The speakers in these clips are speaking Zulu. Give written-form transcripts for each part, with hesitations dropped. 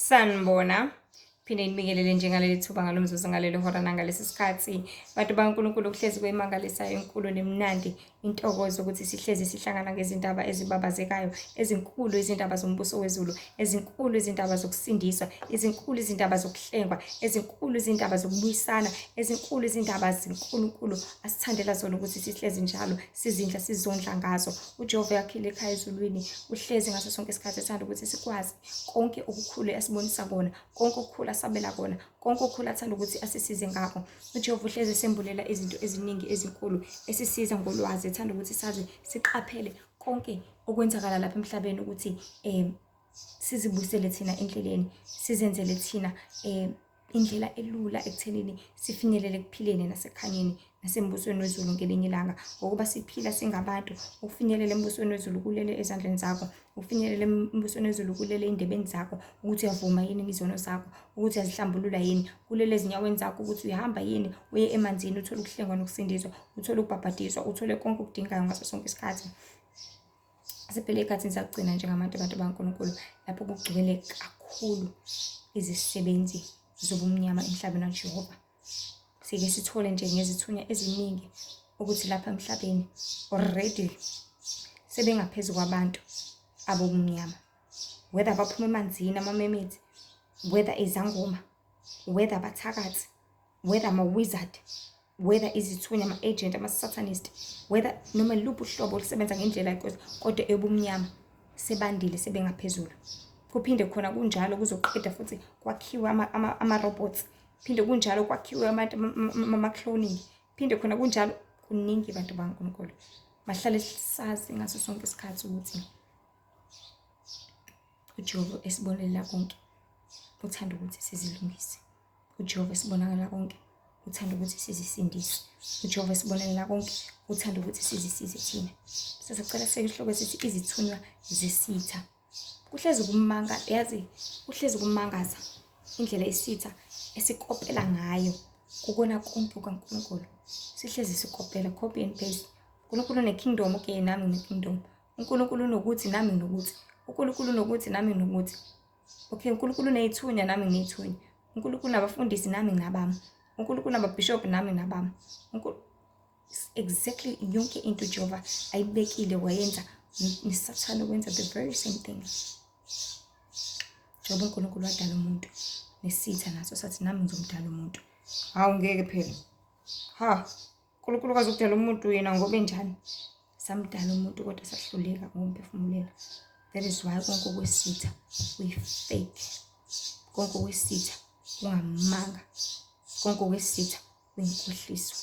Sanibona, phinde nibingelele njengaleli thuba ngalomzuzu ngaleli hora nangalesi sikhathi. Bantu baNkulunkulu kuhlezi kwemangalisayo enkulu nemnandi intokozo ukuthi sihlezi sihlangana ngezindaba ezibabazekayo, ezinkulu izindaba zombuso wezulu, ezinkulu izindaba zokusindiswa, ezinkulu izindaba zokuhlengwa, ezinkulu izindaba zokubuyisana, ezinkulu izindaba zinkulunkulu asithandela zona ukuthi sihlezi njalo sizindla sizondla ngazo. uJehova yakhile ekhaya ezulwini, uhlezi ngaso sonke isikhathi ethanda ukuthi sikwazi konke okukhulu asibonisa kona, konke okukhulu asabela kona, konke okukhulu athanda ukuthi asisize ngakho. uJehova uhlezi esembulela izinto eziningi ezinkulu esisiza ngolwazi, ethanda ukuthi sazi siqaphele konke okwenzakala lapha emhlabeni ukuthi sizibusele thina endleleni, sizenzele thina indlela elula ekuthenini sifinyelele ekuphileni nasekhanyeni nasembusweni wezulu ngelinye ilanga. Ngokuba siphila singabantu, ukufinyelela embusweni wezulu kulele ezandleni zakho, ukufinyelela embusweni wezulu kulele ey'ndebeni zakho, ukuthi uyavuma yini imizono zakho, ukuthi uyazihlambulula yini, kulele ezinyaweni zakho, ukuthi uyahamba yini uye emanzini uthole ukuhlengwa nokusindiswa, uthole ukubhabhadiswa, uthole konke okudingayo ngaso sonke isikhathi. Siphele ey'khathini sakugcina njengabantu baNkulunkulu lapho kugcwele kakhulu izisebenzi zobumnyama emhlabeni kaJehova. Sike sithole nje ngezithunya eziningi ukuthi lapha emhlabeni already sebengaphezu kwabantu abobumnyama, whether baphuma emanzini amamemethi, whether izangoma, whether abathakathi, whether ama-wizard, whether izithunya, ama-agent, ama-satanist, whether noma luphi uhlobo olusebenza ngendlela yenkosi, kodwa ebumnyama sebandile sebengaphezulu. Kuphinde khona kunjalo kuzoqeda futhi kwakhiwe ama-robots, phinde kunjalo kwakhiwe ama-cloning, phinde khona kunjalo kuningi bantu baNkulunkulu. Mahlale sazi ngaso sonke isikhathi ukuthi uJehova esibonelela konke uthanda ukuthi sizilungise, uJehova esibonakala konke uthanda ukuthi sizisindise, uJehova esibonelela konke uthanda ukuthi sizisize thina. Sasicela isihloko esithi izithunywa zesitha. Kuhlezi kumanga, yazi kuhlezi kumangaza indlela isitha esikopela ngayo ukona konke kukaNkulunkulu. Sihlezi sikopela, copy and paste. uNkulunkulu une-kingdom, okay, nami ngine-kingdom. uNkulunkulu unokuthi nami nginokuthi. uNkulunkulu unokuthi nami nginokuthi. Okay, uNkulunkulu uney'thunya nami nginey'thunya. uNkulunkulu unabafundisi nami nginabami. uNkulunkulu unababhishobhi nami nginabami. Exactly yonke into uJehova ayibekile wayenza nesathane ukwenza the very same thing. Njengoba uNkulunkulu wadala umuntu nesitha naso sathi nami ngizomdala umuntu. Hawu ngeke phela. uNkulunkulu kwazi ukudala umuntu yena ngoba enjani? Samdala umuntu kodwa sahluleka ngokumphefumulela. That is why konke okwesitha kuyi-fake. Konke okwesitha kungamanga. Konke okwesitha kuyinkohliso.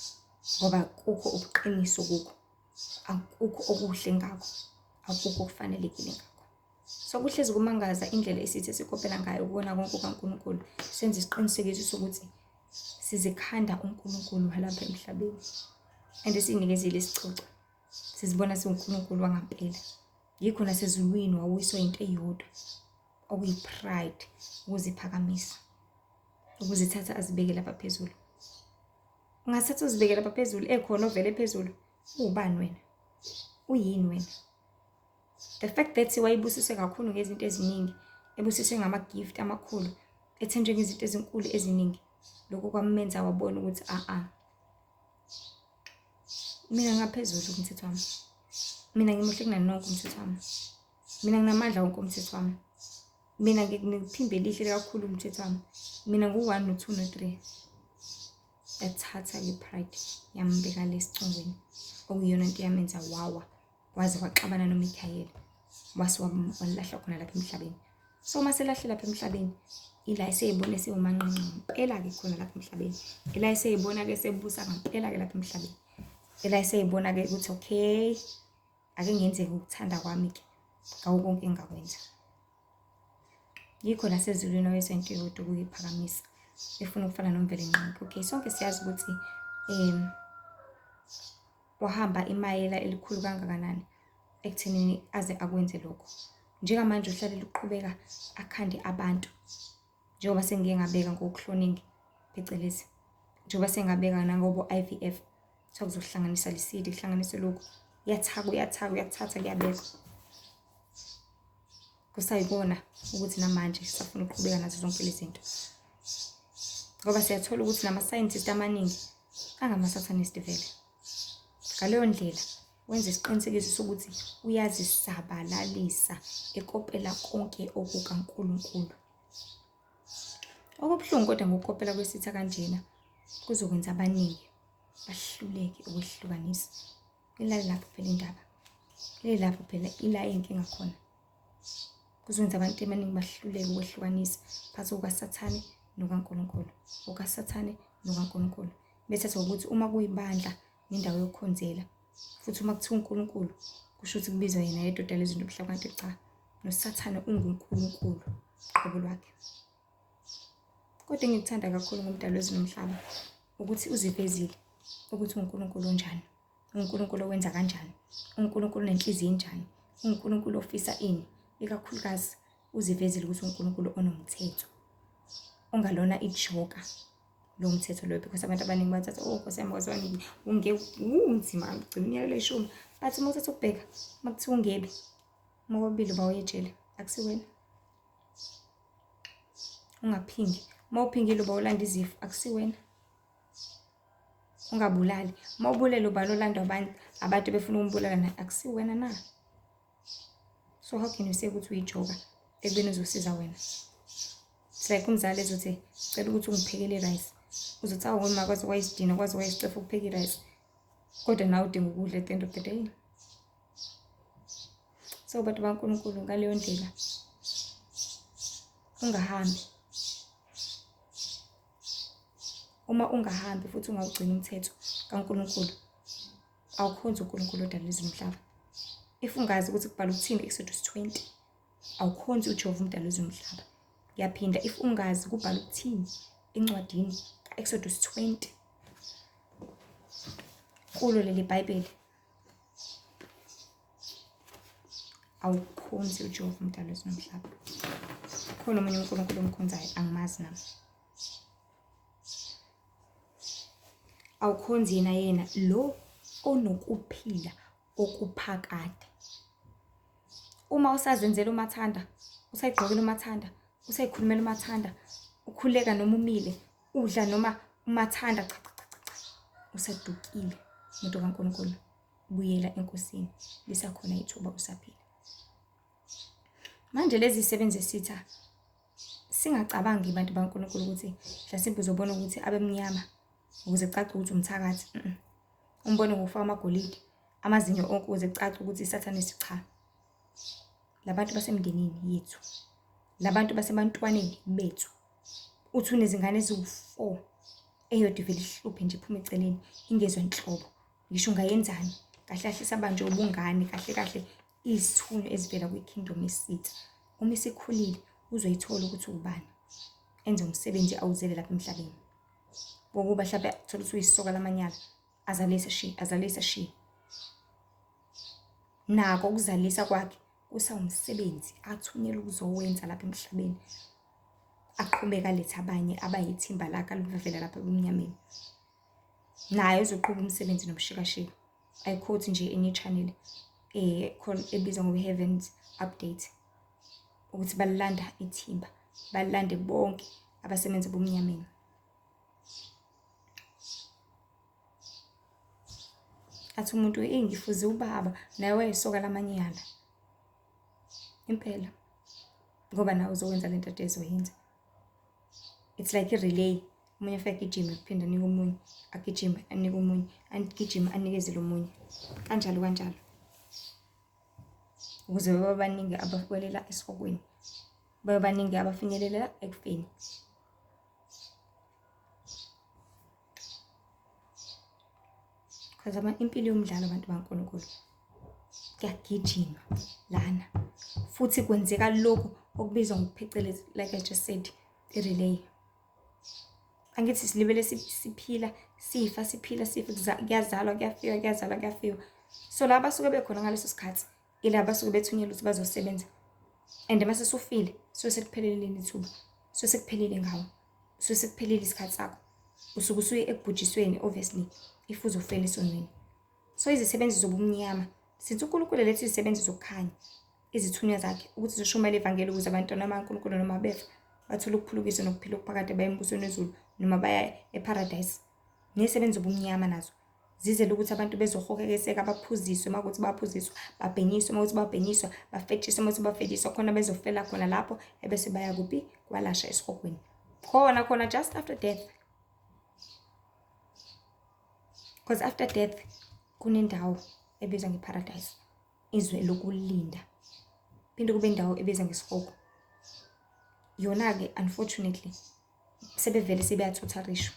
Ngoba kukho ubuqiniso kukho. Akukho okuhle ngakho. Akukho okufanelekile ngakho. So kuhlezi kumangaza indlela esithe sikopela ngayo ukubona konke kukaNkulunkulu. Senze isiqinisekiso sokuthi sizikhanda uNkulunkulu walapha emhlabeni. And siyinikezile isicoco. Sizibona siwuNkulunkulu wangampela. Yikho nasezulwini wawiswa into eyodwa. Okuyi-pride, ukuziphakamisa. Ukuzithatha azibeke lapha phezulu. Ungathatha uzibeke lapha phezulu ekhona ovele phezulu. Ubani wena? Uyini wena? The fact that wayibusiswe kakhulu ngezinto eziningi, ebusiswe ngama-gift amakhulu, ethenjwe ngezinto ezinkulu eziningi, lokho kwamenza wabona ukuthi mina ngaphezulu kumthetho wami. Mina ngimuhle kunani nonke umthetho wami. Mina nginamandla wonke umthetho wami. Mina ngikuphimbe lihle kakhulu umthetho wami. Mina ngu-1 no-2 no-3. Yathatha i-pride yambeka lesicongweni, okuyiyona into yamenza wawa, waze waxabana noMikhayeli, wase walahla khona lapha emhlabeni. So uma selahle lapha emhlabeni, ila eseyibona esiwumanqanqa ngempela-ke khona lapha emhlabeni. Ila eseyibona-ke sebusa ngempela-ke lapha emhlabeni. Ila eseyibona-ke ukuthi okay, ake ngenzeke ukuthanda kwami-ke ngawo konke engakwenza. Yikho nasezulwini wayesento yodwa ukuyiphakamisa, efuna ukufana nomveli nqanqi. Okay, sonke siyazi ukuthi wahamba imayela elikhulu kangakanani ekuthenini aze akwenze lokho. Njengamanje uhlalela uqhubeka akhande abantu. Njengoba sengike ngabeka ngo-cloning phecelezi. Njengoba sengabeka nangobo-IVF. So kuzohlanganisa lisidi, kuhlanganise lokhu. Uyathatha kuyabekwa. kusayibona ukuthi namanje sisafuna ukuqhubeka nazo zonke lezi zinto. Ngoba siyathola ukuthi nama-scientist amaningi angama-Satanist vele. Ngaleyo ndlela wenza isiqinisekiso sokuthi uyazisabalalisa ekopela konke okukaNkulunkulu. Okubuhlungu kodwa ngokukopela kwesitha kanjena kuzokwenza abaningi bahluleke ukwehlukanisa. Ilale lapho phela indaba. Lapho phela ila inkinga khona. Kuzokwenza abantu abaningi bahluleke ukwehlukanisa phakathi kukaSathane nokaNkulunkulu. UkaSathane nokaNkulunkulu. Bese ukuthi uma kuyibandla nendawo yokukhonzela futhi uma kuthiwa uNkulunkulu kusho ukuthi kubizwa yena yedwa odala izinto emhlabeni, kanti cha, noSathane unguNkulunkulu qobo lwakhe. Kodwa engikuthanda kakhulu ngomdali wezulu nomhlaba ukuthi uzivezile ukuthi uNkulunkulu onjani, uNkulunkulu owenza kanjani, uNkulunkulu nenhliziyo enjani, uNkulunkulu ofisa ini. Ikakhulukazi uzivezile ukuthi uNkulunkulu onomthetho, ongalona ijoka lo mthetho lo, because abantu abaningi bathatha Nkosi yami kwazwani unzima ugcina iminyaka 10, bathi mawuthatha ukubheka makuthiwa ungebi mawabili bawuyejele akusiwena. Ungaphingi mawuphingile uba ulanda izifo akusiwena. Ungabulali mawubulele uba lolanda abantu befuna ukumbulala naye akusiwena na. So how can you say ukuthi uyijoka ekubeni uzosiza wena? It's like umzali ezothi cela ukuthi ungiphekele rice, uzothi awu wena makwazi wayisidina kwazi wayisicefa ukupheka i-rice, kodwa nawe udinga ukudla at the end of the day. So bantu baNkulunkulu, ngaleyo ndlela ungahambi. Uma ungahambi futhi ungawugcina umthetho kaNkulunkulu, awukhonzi uNkulunkulu odala izulu nomhlaba. If ungazi ukuthi kubhalwe ukuthini Exodus 20, awukhonzi uJehova umdali wezulu nomhlaba. Ngiyaphinda, if ungazi kubhalwe ukuthini encwadini ka-Exodus 20 kulo leli Bhayibheli, awukhonzi uJehova umdali wezulu nomhlaba. Khona omunye uNkulunkulu omkhonzayo, angimazi nami. Awukhonzi yena lo onokuphila okuphakade. Uma usazenzela umathanda, usayigqokela umathanda, usayikhulumela umathanda, ukhuleka noma umile, udla noma umathanda, cha, usadukile umuntu kaNkulunkulu, buyela enkosini, lisakhona ithuba usaphila. Manje lezi zisebenzi esitha singacabangi bantu baNkulunkulu ukuthi mhlasimbe uzobona ukuthi abemnyama ukuze kucace ukuthi umthakathi, umbone ngokufaka amagolide, amazinyo onke ukuze kucace ukuthi iSatanist, cha. Labantu basemndenini yethu, labantu basebantwaneni bethu. Uthi unezingane eziwu4 eyodwa ivele ihluphe nje iphuma eceleni ingezwe inhlobo, ngisho ungayenzani kahle kahle sabanje ubungane kahle kahle izithunywa ezivela kwiKingdom yesitha. Uma isikhulile uzoyithola ukuthi ubani, enze umsebenzi awuzele lapha emhlabeni. Ngokuba mhlawumbe thola ukuthi uyisoka lamanyala, azalisa shi. Nako ukuzalisa kwakhe kusawumsebenzi athunyelwe ukuzowenza lapha emhlabeni. Aqhubeka alethe abanye abayithimba lakhe aluvela lapha ebumnyameni. Naye uzoqhubeka umsebenzi nomshikashika. I quote nje enye channel ebizwa ngoba Heavens Update ukuthi balanda ithimba, balande bonke abasebenza ebumnyameni. Athi umuntu ngifuze ubaba naye wayesoka lamanyala. Impela ngoba nawe uzokwenza lento ade ezoyenza. It's like a relay. Umunye ufika agijima kuphinda anika omunye, agijima anika omunye, agijima anikezele omunye. Kanjalo. Ukuze babe baningi abafiwelela esifokweni, babe baningi abafinyelela ekufeni. Because impilo yomdlalo abantu baNkulunkulu kuyagijima lana, futhi kwenzeka lokhu okubizwa ngokuphecelezi, like I just said, i-relay. Angithi silibele siphila sifa, kuyazalwa kuyafika. So laba basuke bekhona ngaleso sikhathi ilaba basuke bethunyelwa ukuthi bazosebenza. And mase sufile sekuphelele ithuba, sekuphelele ngawo, sekuphelele isikhathi sakho, usuke usuye ekubhujisweni obviously if uzofela esonweni. So izisebenzi zobumnyama since uNkulunkulu lethe izisebenzi zokukhanya, izithunywa zakhe ukuthi zishumayele ivangeli ukuze abantwana bakaNkulunkulu noma befa bathola ukuphulukiswa nokuphila okuphakade baye embusweni wezulu noma baya eparadise. Nezisebenzi zobumnyama nazo zizele ukuthi abantu bezohokekeseka baphuziswe makuthi baphuziswa, babhenyiswe makuthi babhenyiswa, bafetshiswe makuthi bafetshiswa khona bezofela khona lapho ebese baya kuphi kwalasha esihogweni. Khona just after death. Because after death kunendawo ebizwa ngeparadise, izwe lokulinda. Phinde kube indawo ebizwa ngesihogo. Yona-ke unfortunately sebevele sebeyathotharishwa.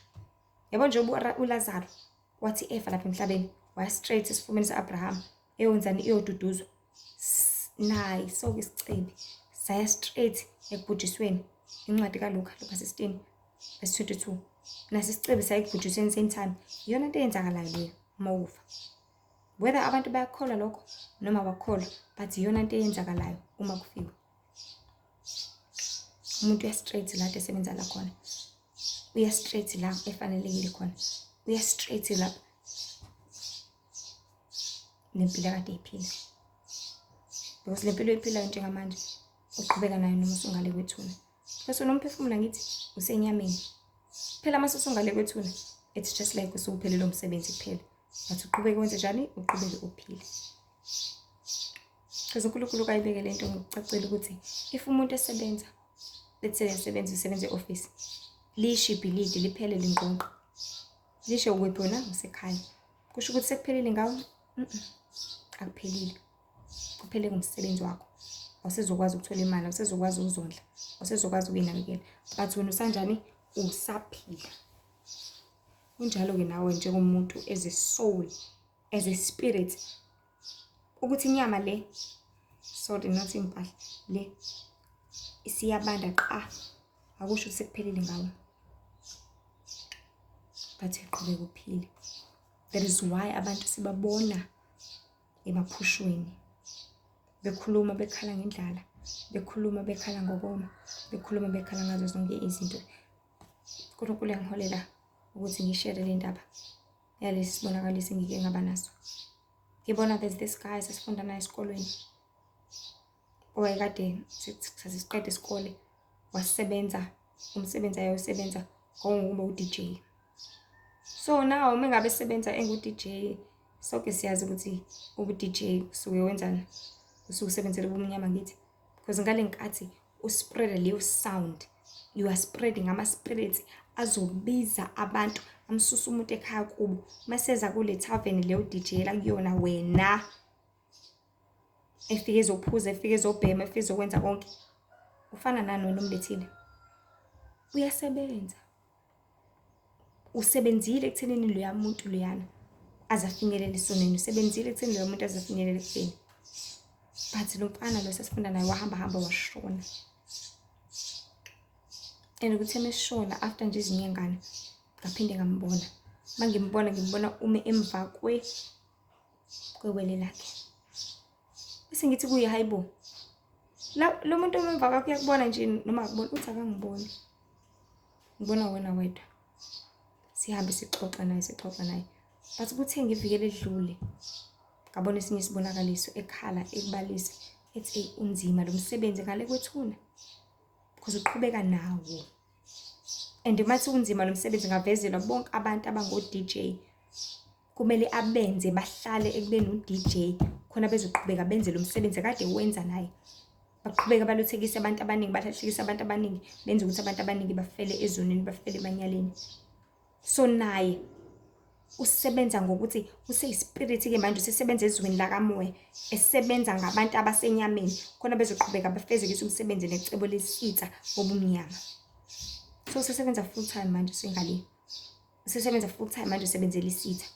Yabo nje uLazaro wathi efa lapha emhlabeni waya straight esifumeni sa-Abraham eyonzani iyoduduzwa. Nayi so-ke isicebi saya straight ekubhujisweni. Incwadi kaLuka, Luka 16 verse 22. Nasi isicebi saya ekubhujisweni same time. Iyona into eyenzakalayo leyo uma ufa. Whether abantu bayakholwa lokho noma abakholwa, but iyona into eyenzakalayo uma kufiwa. Umuntu uya straight la esebenza la khona. Uya straight la efanelekile khona. Uya straight la nempilo kade iphila. Because lempilo ephilayo njengamanje uqhubeka nayo noma usungale kwethuna. Bese nomphefumulo ngithi usenyameni. Phela mase usungale kwethuna, it's just like usuphelele umsebenzi kuphela. But uqhubeke wenze njani? Uqhubeke uphile. Because uNkulunkulu kayibeke lento ngokucacile ukuthi if umuntu esebenza, let's say usebenza e-office, lisho ibhilidi liphele lingqongqo. Lisho ukuphi wona usekhaya. Kusho ukuthi sekuphelile ngawo? Akuphelile. Kuphele ngumsebenzi wakho. Awusezokwazi ukuthola imali, awusezokwazi ukuzondla, awusezokwazi ukuyinakekela. But wena usanjani? Usaphila. Kunjalo-ke nawe njengomuntu as a soul, as a spirit. Ukuthi inyama le, sorry not impahla, le isiyabanda qa. Akusho ukuthi sekuphelile ngawo. But uqhubeka uphile. That is why abantu sibabona emaphushweni. Bekhuluma bekhala ngendlala, bekhuluma bekhala ngokoma, bekhuluma bekhala ngazo zonke izinto. uNkulunkulu yangiholela ukuthi ngishare le ndaba yalesi sibonakaliso engike ngaba naso. Ngibona there's this guy sasifunda naye esikolweni. Owayekade sasiqeda isikole wasebenza umsebenzi ayosebenza ngokuba uDJ. So now mengabe sebenza engu-DJ, sonke siyazi ukuthi ubu-DJ usuke wenzani, usuke usebenzele ubumnyama ngithi. Because ngale nkathi uspread leyo sound, you are spreading ama-spirits azobiza abantu, amsusa umuntu ekhaya kubo. Maseza kule tavern leyo DJ la kuyona wena, efike ezophuza, efike ezobhema, efike ezokwenza konke, ufana nani wena umlethile? Uyasebenza. Usebenzile ekuthenini loya muntu loyana azafinyelela isonweni, usebenzile ekuthenini loya muntu azafinyelela ekufeni. But lo mfana lo sasifunda naye wahamba washona. And ukuthi emeshona after nje izinyangana ngaphinde ngambona. Ngimbona ume emva kwewele lakhe. Bese ngithi kuye hayibo. Lo muntu emva kwakhe uyakubona nje noma akubona, uthi akangiboni. Ngibona wena wedwa. Sihambe sixoxa naye. But kuthe ngivikele edlule, ngabona esinye isibonakaliso ekhala ekubalisa ethi unzima lo msebenzi ngale kwethuna. Because uqhubeka nawo. And mathi unzima lo msebenzi ngavezelwa bonke abantu abango-DJ. Kumele abenze bahlale ekubeni u-DJ khona bezoqhubeka benze lo msebenzi kade wenza naye. Baqhubeka balothekise abantu abaningi, bahlahlekise abantu abaningi, benze ukuthi abantu abaningi bafele ezonweni, bafele emanyaleni. So naye usebenza ngokuthi useyispirit-ke manje usesebenza ezweni lakamoya, esebenza ngabantu abasenyameni khona bezoqhubeka bafezekise umsebenzi necebo lesitha obumnyama. So usesebenza full time manje sengale. Usesebenza full time manje usebenzela isitha.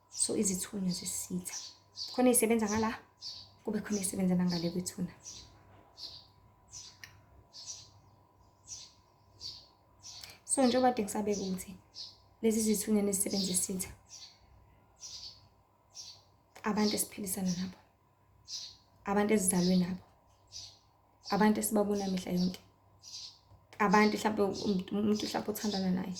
So izithunywa zesitha. Khona isebenza ngala, kube khona isebenza nangale kwethuna. So njengoba kade ngisabeka ukuthi lezi zithunywa nezisebenza isitha, abantu esiphilisana nabo, abantu esizalwe nabo, abantu esibabona mihla yonke, abantu mhlawumbe umuntu mhlawumbe othandana naye.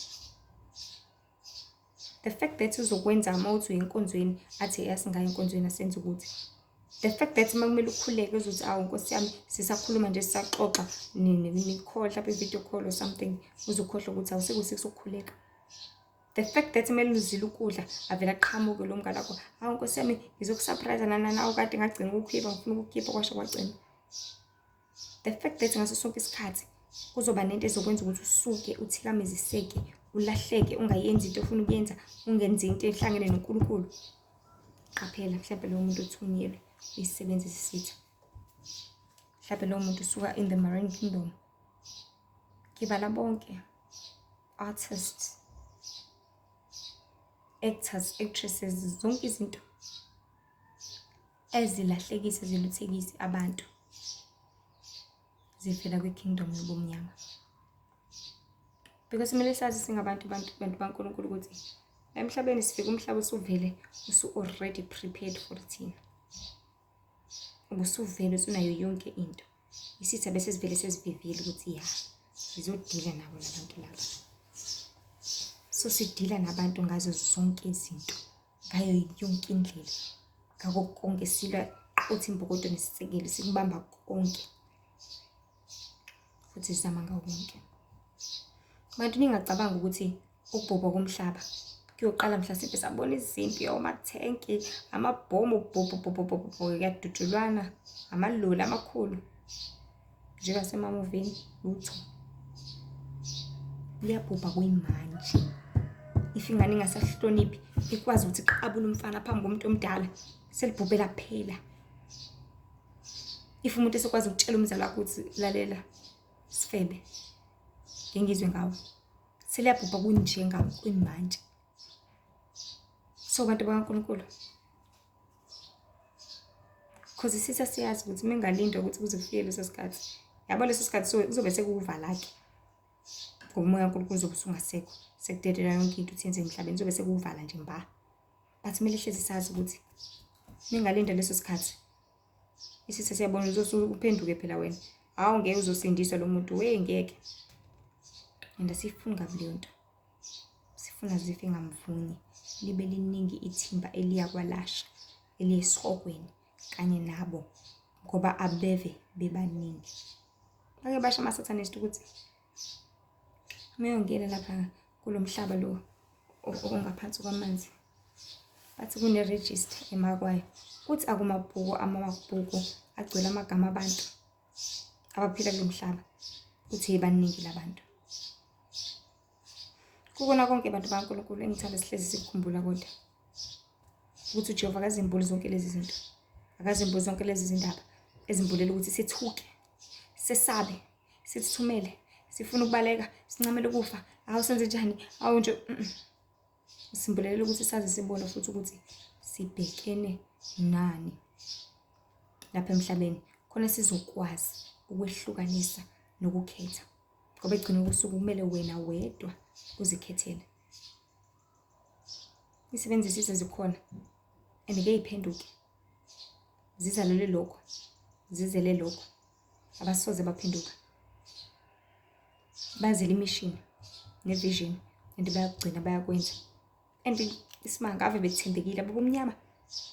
The fact that uzokwenza uma uthi uyenkonzweni athi asingayi enkonzweni asenze ukuthi The fact that makumele ukhuleke uzothi awu Nkosi yami sisakhuluma nje sisaxoxa nikhohle lapha i-video call or something uzokhohlwa ukuthi awusekusikho ukukhuleka. The fact that kumele uzile ukudla avela aqhamuke lo mngane wakho awu Nkosi yami ngizokusurprise nana awukade ngagcina ukukhipha ngifuna ukukhipha kwasho kwagcina. The fact that ngaso sonke isikhathi kuzoba nento ezokwenza ukuthi usuke uthikameziseke ulahleke ungayenzi into ofuna ukuyenza ungenzi into ehlangene noNkulunkulu. Qaphela mhlawumbe lo muntu othunyelwe isisebenzi sisitha. Mhlawumbe lo muntu usuka in the marine kingdom. Kibala bonke artists, actors, actresses, zonke izinto ezilahlekisa ziluthekisi abantu zivela kwi-kingdom yobumnyama. Because kumele sazi singabantu baNkulunkulu ukuthi emhlabeni sifika umhlaba usuvele already prepared for thina. Ubusuvele usunayo yonke into. Isitha bese sivele sesivivile ukuthi ya sizodila nabo labantu laba. So sidila nabantu ngazo zonke izinto ngayo yonke indlela. Ngakho konke silwa uthi imbokodo nesisekelo sikubamba konke. Futhi sizama ngawo konke. Abantu ningacabanga ukuthi ukubhobha komhlaba kuyoqala mhlasimpe sabona izimpi yomathenki amabhomu kuyadudulwana amaloli amakhulu njengasemamuvini lutho liyabhubha kuyimanje. Ifingane ingasahloniphi ikwazi ukuthi iqabule umfana phambi komuntu omdala selibhubhela phela. If umuntu esekwazi ukutshela umzala wakhe ukuthi lalela sifebe ngengizwe ngawo seliyabhubha kunjengawo kuyimanje. So bantu bakaNkulunkulu because isitha siyazi ukuthi mengalindwa ukuthi kuze kufike leso sikhathi yabo leso sikhathi kuzobe sekuvala ke ngoba umoya kaNkulunkulu uzobe usungasekho sekudedela yonke into uthenze emhlabeni uzobe sekuvala nje mba. But kumele hlezi sazi ukuthi mengalinda leso sikhathi isitha siyabona uzosuphenduke phela wena awu ngeke uzosindiswa lo muntu ngeke. And asifuni ngabe leyo nto sifuna zife ngamvunye libe liningi ithimba eliyakwalasha eliyesihogweni kanye nabo ngoba abeve bebaningi. Bake basha amasatanist ukuthi meyongena lapha kulomhlaba lo ongaphansi kwamanzi bathi kune register emakwayo kuthi akumabhuku amabhuku agcwele amagama abantu abaphila kulomhlaba kuthi baningi labantu. Kubona konke abantu bakaNkulunkulu engithanda sihlezi sikukhumbula kodwa ukuthi uJehova akazimbuli zonke lezi zinto. Akazimbuli zonke lezi zindaba ezimbulela ukuthi sithuke, sesabe, sithumele, sifuna ukubaleka, sincamele ukufa, awu senze njani, awu nje simbulela ukuthi sazi sibone futhi ukuthi sibhekene nani lapha emhlabeni khona sizokwazi ukwehlukanisa nokukhetha. Ngoba egcina usuku kumele wena wedwa uzikhethele. Isebenzisise zikhona andike iphenduke zizalele lokho zizele lokho abasoze baphenduka bazele imission nevision and bayagcina bayakwenza. And isimanga ave bethembekile abobumnyama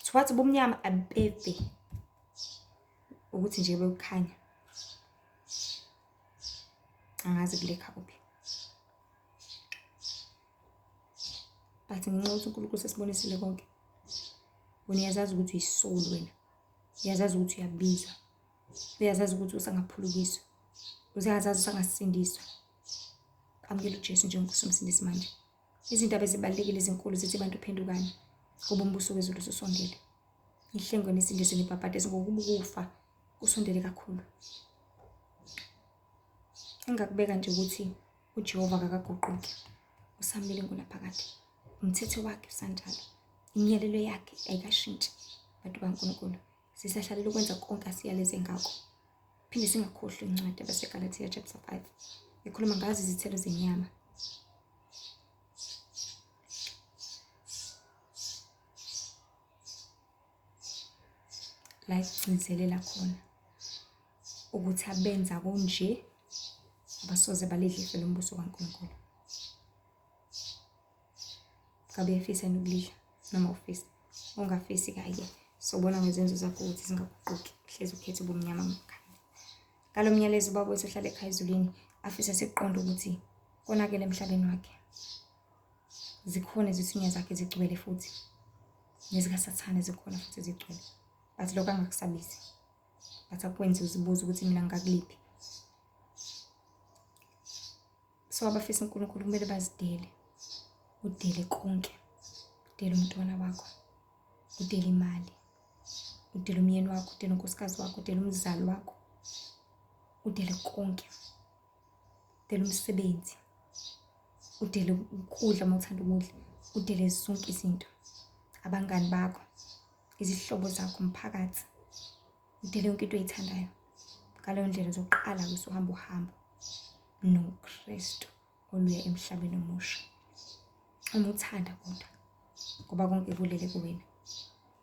thwathi bomnyama abeve ukuthi nje bekukhanya angazi kulekha kuphi. But ngenxa ukuthi uNkulunkulu sesibonisile konke wena uyazazi ukuthi uyisoul wena uyazazi ukuthi uyabizwa uyazazi ukuthi usangaphulukiswa uyazazi usangasindiswa. Amukela uJesu njengoNkosi nomsindisi manje. Izinto ezibalekile ezinkulu zithi abantu phendukani ngoba umbuso wezulu usondele. Ihlengo nesindiso nebhabhade ngokuba ukufa usondele kakhulu. Engakubeka nje ukuthi uJehova akakaguquki usamile ngonaphakade. Umthetho wakhe usanjalo imiyalelo yakhe ayikashintshi. Bantu bakaNkulunkulu sisahlalela ukwenza konke asiyaleze ngakho. Phinde singakhohlwa incwadi yabaseGalatia chapter 5 ikhuluma ngazo izithelo zenyama. La igcizelela khona ukuthi abenza konje abasoze balidle lombuso kaNkulunkulu. Kabe efisa nokulidla noma ufisa ungafisi kaye sobona ngezenzo zakho ukuthi zingaguquki, hlezi ukhethe ubumnyama ngokukhanya. Ngalo myalezo ubaba wethu ohlala ekhaya ezulwini afisa siqonde ukuthi konakele emhlabeni wakhe. Zikhona izithunywa zakhe zigcwele futhi nezikasathane zikhona futhi zigcwele. Bathi lokho angakusabisi. Bathi akwenze uzibuze ukuthi mina ngakuliphi. So abafisa uNkulunkulu kumele bazidele. Udele konke. Udele umntwana wakho. Udele imali. Udele umyeni wakho, udele unkosikazi wakho, udele umzali wakho. Udele konke. Udele umsebenzi. Udele ukudla uma uthanda ukudla. Udele zonke izinto. Abangani bakho, izihlobo zakho, umphakathi. Udele yonke into oyithandayo. Ngaleyo ndlela uzoqala usuhamba uhambo noKristu oluya emhlabeni omusha. Uma uthanda kodwa ngoba konke kulele kuwena.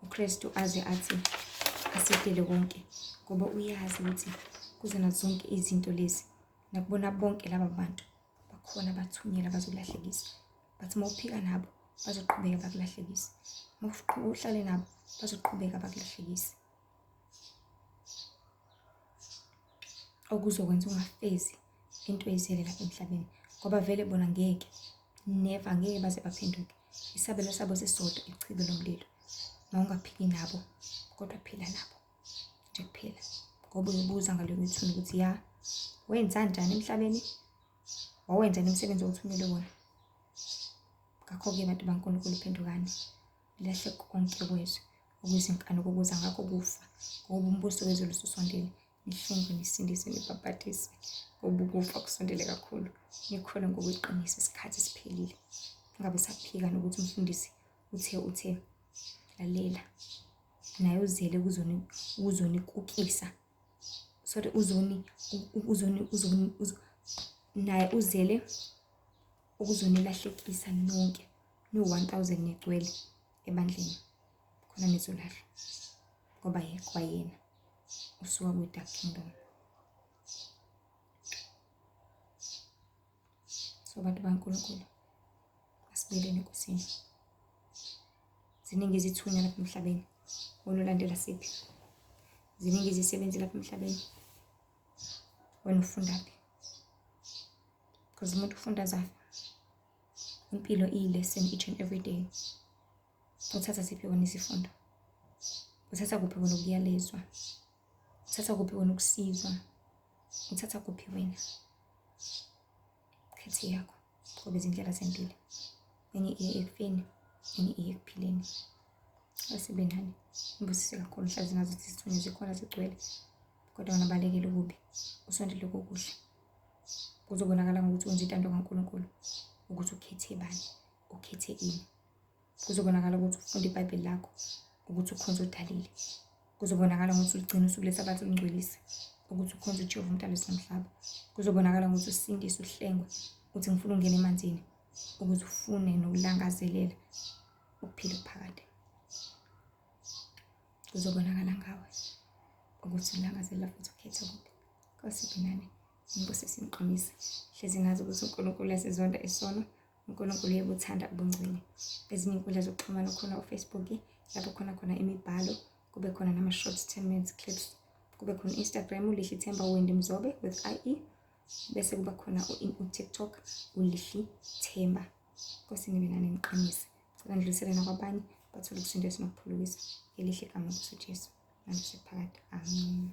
uKristu aze athi asidele konke ngoba uyazi ukuthi kuzona zonke izinto lezi nakubona bonke laba bantu bakhona abathunyelwa bazolahlekisa. Bathi mawuphika nabo bazoqhubeka bakulahlekise. Uhlale nabo bazoqhubeka bakulahlekise. Okuzokwenza ungafezi into ezele lapha emhlabeni ngoba vele bona ngeke never ngeke baze baphenduke. Isabelo sabo sisodwa ichibi lomlilo. Mawungaphiki nabo kodwa phila nabo nje kuphela ngoba uyobuza ngalo mithuni ukuthi ya wenza kanjani emhlabeni, wawenza nomsebenzi owuthunyelwe wona. Ngakho-ke bantu baNkulunkulu phendukani lahle konke kwezwe okuyizinkani okubuza ngakho kufa ngoba umbuso wezulu ususondele. Nihlengwe nisindise nibhabhatise ngoba ukufa kusondele kakhulu. Nikhole ngokweqiniso isikhathi siphelile. Ngabe saphika nokuthi umfundisi uthe lalela naye uzele uzonikukisa. Sorry naye uzele ukuzonilahlekisa nonke no-1000 negcwele ebandleni khona nizolahla ngoba yekho yena usuka kwi-dark kingdom. So bantu baNkulunkulu asibeleni enkosini. Ziningi izithunywa lapha emhlabeni. Wena ulandela siphi? Ziningi izisebenzi lapha emhlabeni. Wena ufundaphi? Because umuntu ufunda zafi. Impilo iyi-lesson each and every day. Uthatha siphi wena isifundo? Uthatha kuphi wena ukuyalezwa? Uthatha kuphi wena ukusizwa? Uthatha kuphi wena? Khethe yakho ngoba izindlela zempilo. Enye iye ekufeni, enye iye ekuphileni. Asibe nani ngibusise kakhulu mhlazi nazo izithunywa zikhona zigcwele kodwa wena balekele ukubi usondele kokuhle. Kuzobonakala ngokuthi wenza intando kaNkulunkulu ukuthi ukhethe bani, ukhethe ini. Kuzobonakala ukuthi ufunda iBhayibheli lakho ukuthi ukhonze udalile. Kuzobonakala ukuthi uligcina usuku leSabatha ulingcwelise ukuthi ukhonze uJehova umdalisi nomhlaba. Kuzobonakala ukuthi usindise uhlengwe uthi ngifuna ungena emanzini ukuthi ufune nokulangazelela ukuphila phakade. Kuzobonakala ngawe ukuthi ulangazelela futhi ukhethe kuphi. Kwasiphi nani ngibusise imqinise hlezi ngazi ukuthi uNkulunkulu uyasizonda isono. uNkulunkulu uyabuthanda ubungcwele. Ezinye inkundla zokuxhumana khona uFacebook lapho khona imibhalo, kube khona nama-short 10 minutes clips, kube khona Instagram uLihle Themba Wendy Mzobe with IE, bese kuba khona uTikTok uLihle Themba. Nkosi nibe nani niqinise. Cela ndlulisele nakwabanye bathole ukusindisa nokuphulukisa. Elihle igama lokuSujesu. Nami sephakade. Amen.